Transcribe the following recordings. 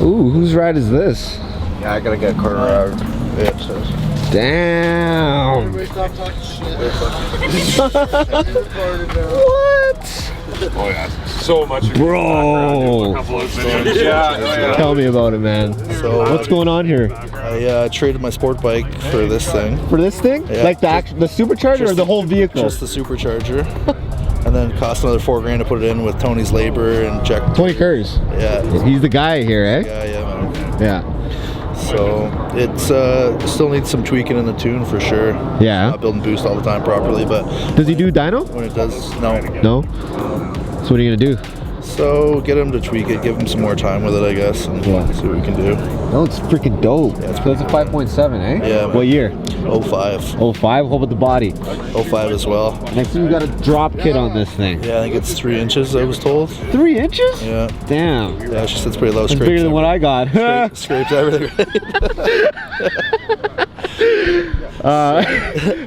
Ooh, whose ride is this? Yeah, I gotta get a quarter hour. Yeah, so. Damn. What? Oh yeah, so much. Bro. Yeah. Tell me about it, man. So What's going on here? I traded my sport bike for this thing. For this thing? Yeah. Like the supercharger or the whole vehicle? Just the supercharger. And then it cost another $4 to put it in with Tony's labor and check. Tony Kurz. Yeah. He's the guy here, eh? Yeah, man. Yeah. So it's still needs some tweaking in the tune for sure. Yeah. Not building boost all the time properly, but Does he do dyno? when it does, no. No? So what are you gonna do? So get him to tweak it, give him some more time with it, I guess, and see what we can do. That looks freaking dope. Yeah, it's So it's a 5.7, eh? Yeah, man. What year? 05. 05? What about the body? 05 as well. Next thing you got a drop kit on this thing. Yeah, I think it's 3 inches, I was told. 3 inches? Yeah. Damn. Yeah, she sits pretty low. That's bigger than what I got. Scrapes everything.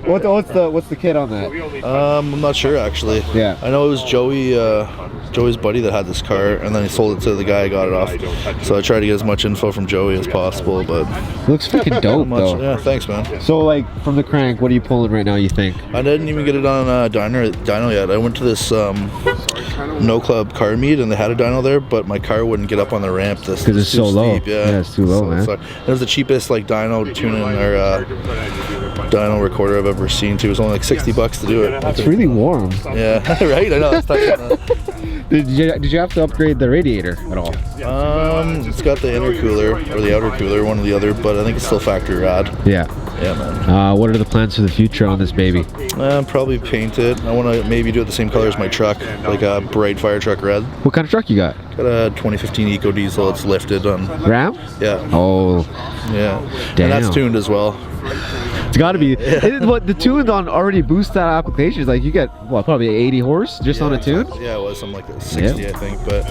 What's the kit on that? I'm not sure actually. Yeah. I know it was Joey's buddy that had this car, and then he sold it to the guy I got it off. So I tried to get as much info from Joey as possible, but Looks freaking dope though. yeah, thanks, man. So like from the crank, what are you pulling right now? You think? I didn't even get it on dyno yet. I went to this no club car meet, and they had a dyno there, but my car wouldn't get up on the ramp. Because it's so low. Steep, yeah. Yeah, it's too low, man. It was the cheapest like dyno tuning or dyno recorder I've ever seen too. It was only like $60 to do it. It's really warm. Yeah, right. I know. It's tough. Did you have to upgrade the radiator at all? It's got the intercooler or the outer cooler, one or the other, but I think it's still factory rad. Yeah. Yeah, man. What are the plans for the future on this baby? Probably paint it. I want to maybe do it the same color as my truck, like a bright fire truck red. What kind of truck you got? Got a 2015 Eco Diesel. It's lifted on. Ram? Yeah. Oh. Yeah. Damn. And that's tuned as well. It's got to be. What the tuned on already boosts that application. Like you get what, probably 80 horse just on a tune. Yeah, it was something like 60, I think. But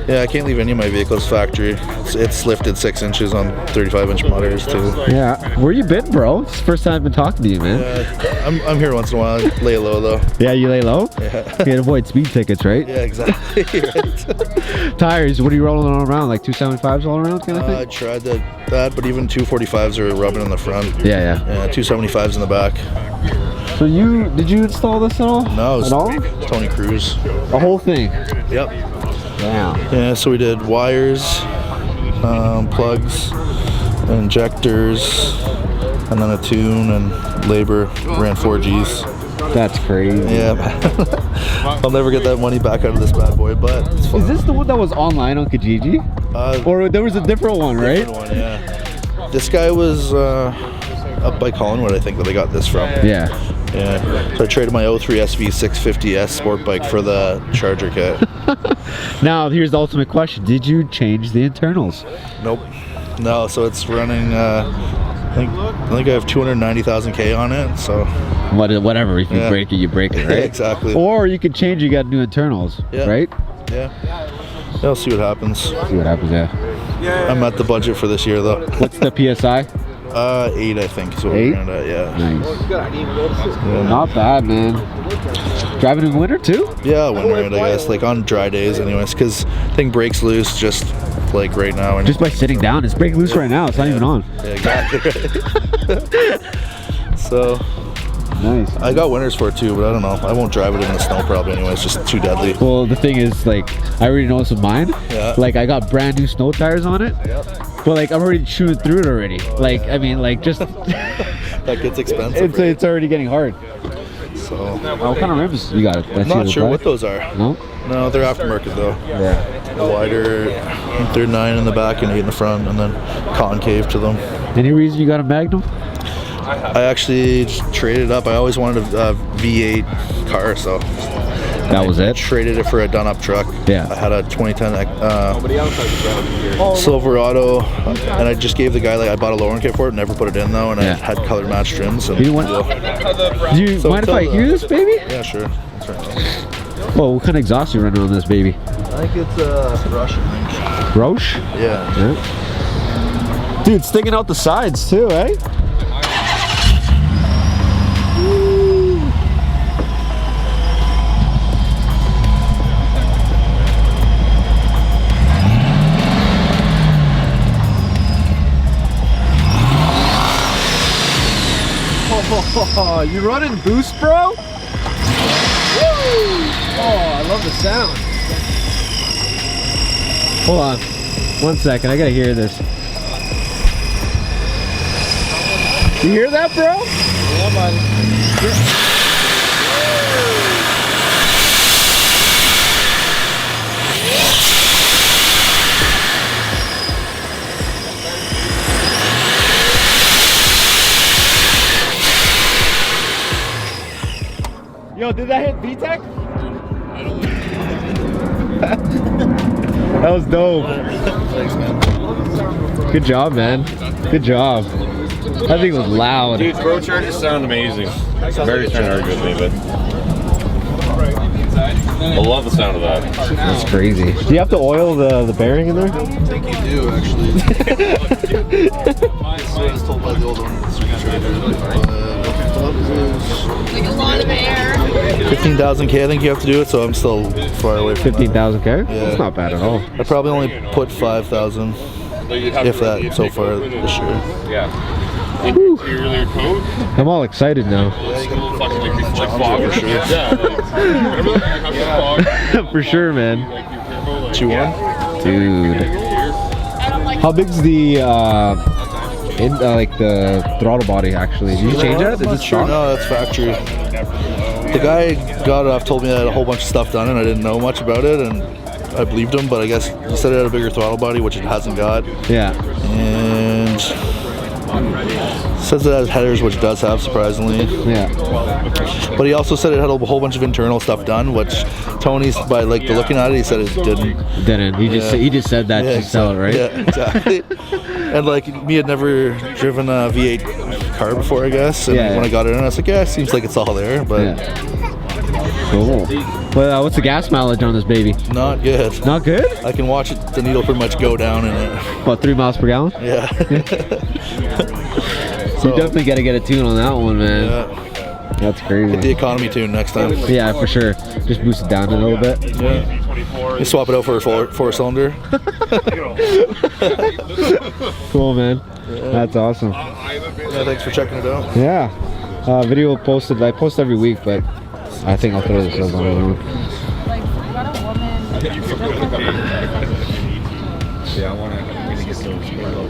yeah, I can't leave any of my vehicles factory. It's lifted 6 inches on 35-inch motors too. Yeah. Where you been, bro? It's the first time I've been talking to you, man. I'm here once in a while. I lay low though. Yeah, you lay low. Yeah. You can avoid speed tickets, right? Yeah, exactly. Tires. What are you rolling around? Like 275s all around, kind of thing. I tried that, but even 245s are rubbing in the front. Yeah. 275s in the back. So did you install this at all? No, at all? Tony Cruz. The whole thing. Yep. Wow. Yeah, so we did wires, plugs, injectors, and then a tune and labor. Ran 4Gs. That's crazy. Yeah. I'll never get that money back out of this bad boy, but it's fun. Is this the one that was online on Kijiji? Or there was a different one, right? Different one, yeah. This guy was up by Collingwood, I think, that I got this from. Yeah. Yeah. So I traded my 03 SV 650S sport bike for the Charger kit. Now, here's the ultimate question. Did you change the internals? Nope. No, so it's running, I think I have 290,000 K on it, so. Whatever, if you break it, you break it, right? Exactly. Or you can change, you got new internals, right? Yeah. I'll see what happens. See what happens, yeah. I'm at the budget for this year, though. What's the PSI? 8, I think. So 8? Yeah. Nice. Yeah. Not bad, man. Driving in winter, too? Yeah, winter, I guess. Like on dry days, anyways, because thing breaks loose just like right now. And just by sitting down. It's breaking loose right now. It's not even on. Yeah, exactly. So. Nice. I got winters for it too, but I don't know. I won't drive it in the snow probably anyway. It's just too deadly. Well, the thing is, like, I already know this with mine. Yeah. Like, I got brand new snow tires on it. Yep. But, like, I'm already chewing through it already. Like, I mean, like, just... That gets expensive. It's already getting hard. So. What kind of rims you got? I'm not sure what those are. No? No, they're aftermarket though. Yeah. The wider, they're 9 in the back and 8 in the front, and then concave to them. Any reason you got a Magnum? I actually traded up. I always wanted a V8 car, so that was it. Traded it for a done-up truck. Yeah. I had a 2010 Silverado, and I just gave the guy, like, I bought a lowering kit for it, never put it in though, and I had color matched trims. And you want? Do you mind if I hear this, baby? Yeah, sure. That's right. Well, what kind of exhaust you running on this baby? I think it's Rush, I think. Roche? Yeah. Dude, sticking out the sides too, eh? Oh, you running boost, bro? Woo! Oh, I love the sound. Hold on. 1 second, I gotta hear this. You hear that, bro? Yeah, man. Yo, did that hit VTEC? That was dope. Thanks, man. Good job, man. Good job. That thing was loud. Dude, ProChargers sound amazing. Very trying to argue with me, but I love the sound of that. That's crazy. Do you have to oil the bearing in there? I think you do, actually. So I was told by the old owner of the Supercharger. Like a lot of air. 15,000K I think you have to do it, so I'm still far away from 15,000K? Yeah. That's not bad at all. I probably only put 5,000, if that, so far this year. Yeah. Interior coat. I'm all excited now. Like fog or shit. Yeah. Remember that? Fog. For sure, man. 2-1? Dude. How big's the like the throttle body actually? Did you change that? Is it Sure, stock? no, that's factory. The guy got it off, told me I had a whole bunch of stuff done and I didn't know much about it, and I believed him, but I guess he said it had a bigger throttle body, which it hasn't got. Yeah. And says it has headers, which it does have, surprisingly. Yeah. But he also said it had a whole bunch of internal stuff done, which Tony's, by like the looking at it, he said it didn't. Didn't. He just said that to sell it, right? Yeah, exactly. And like me had never driven a V8 car before, I guess. And Yeah, when yeah. I got it in, I was like, yeah, it seems like it's all there, but Yeah. Cool. But what's the gas mileage on this baby? not good. Not good? I can watch it, the needle pretty much go down in it. About 3 miles per gallon? Yeah. You definitely got to get a tune on that one, man. Yeah. That's crazy. The economy tune next time. Yeah, for sure. Just boost it down a little bit. Yeah. You swap it out for a four-cylinder. Cool, man. That's awesome. Yeah, thanks for checking it out. Yeah. Video posted. I post every week, but I think I'll throw this up on everyone. Like, got a woman. Yeah, I want to get those.